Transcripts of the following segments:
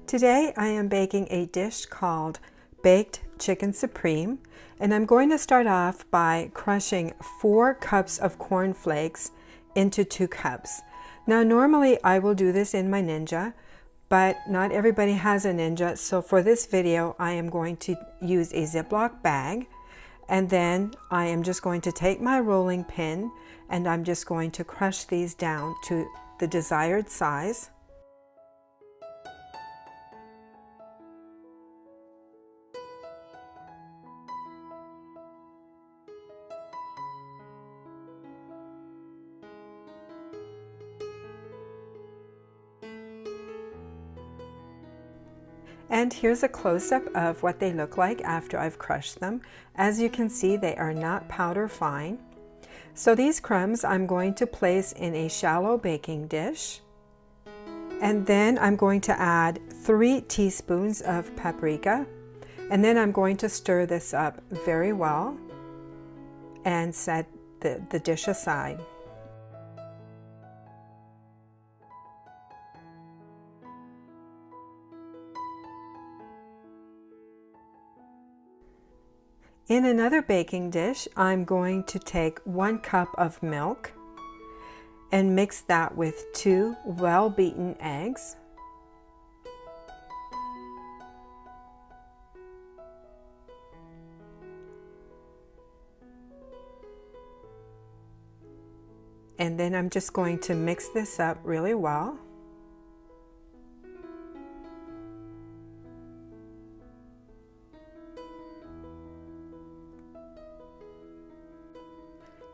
Today I am baking a dish called Baked Chicken Supreme, and I'm going to start off by crushing 4 cups of cornflakes into 2 cups. Now normally I will do this in my Ninja, but not everybody has a Ninja, so for this video I am going to use a Ziploc bag, and then I am just going to take my rolling pin and I'm just going to crush these down to the desired size. And here's a close-up of what they look like after I've crushed them. As you can see, they are not powder fine. So these crumbs I'm going to place in a shallow baking dish. And then I'm going to add 3 teaspoons of paprika. And then I'm going to stir this up very well and set the dish aside. In another baking dish, I'm going to take 1 cup of milk and mix that with 2 well-beaten eggs. And then I'm just going to mix this up really well.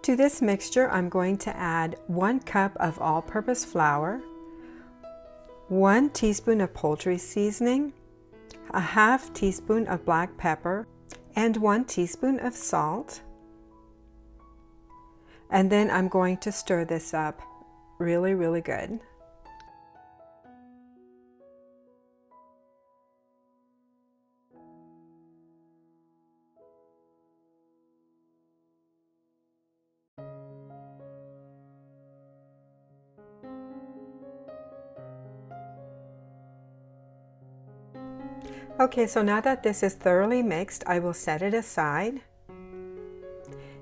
To this mixture, I'm going to add 1 cup of all-purpose flour, 1 teaspoon of poultry seasoning, a half teaspoon of black pepper, and 1 teaspoon of salt. And then I'm going to stir this up really good. Okay, so now that this is thoroughly mixed, I will set it aside.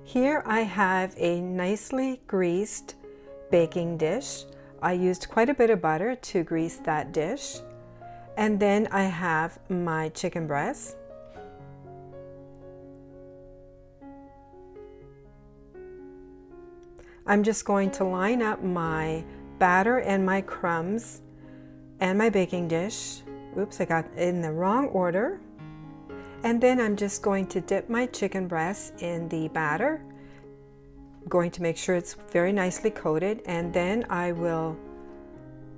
Here I have a nicely greased baking dish. I used quite a bit of butter to grease that dish. And then I have my chicken breast. I'm just going to line up my batter and my crumbs and my baking dish. Oops, I got in the wrong order. And then I'm just going to dip my chicken breast in the batter. I'm going to make sure it's very nicely coated, and then I will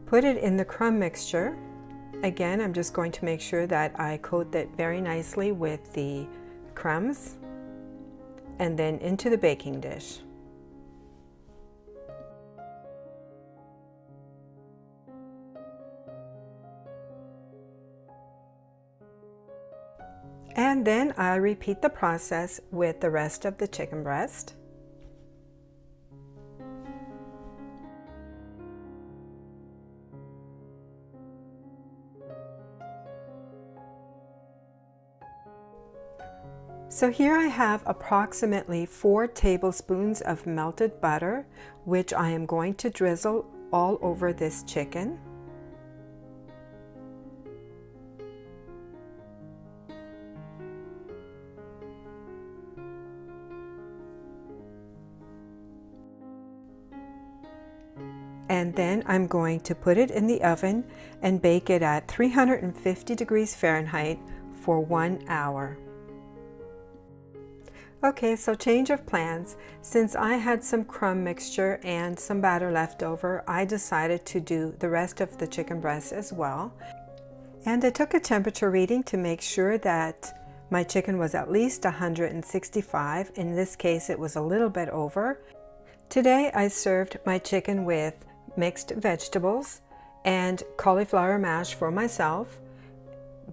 put it in the crumb mixture. Again, I'm just going to make sure that I coat that very nicely with the crumbs, and then into the baking dish. And then I repeat the process with the rest of the chicken breast. So here I have approximately 4 tablespoons of melted butter, which I am going to drizzle all over this chicken. And then I'm going to put it in the oven and bake it at 350 degrees Fahrenheit for 1 hour. Okay, so change of plans. Since I had some crumb mixture and some batter left over, I decided to do the rest of the chicken breast as well. And I took a temperature reading to make sure that my chicken was at least 165. In this case, it was a little bit over. Today I served my chicken with mixed vegetables and cauliflower mash for myself,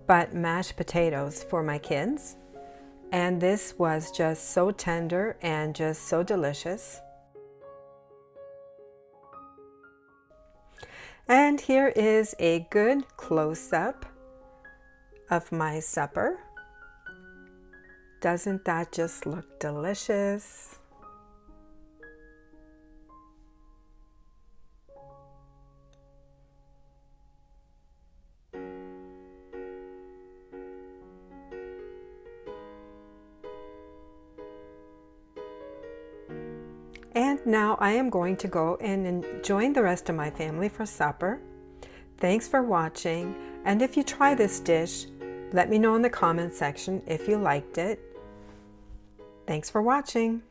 but mashed potatoes for my kids. And this was just so tender and just so delicious. And here is a good close-up of my supper. Doesn't that just look delicious? And now I am going to go and join the rest of my family for supper. Thanks for watching, and if you try this dish, let me know in the comment section if you liked it. Thanks for watching.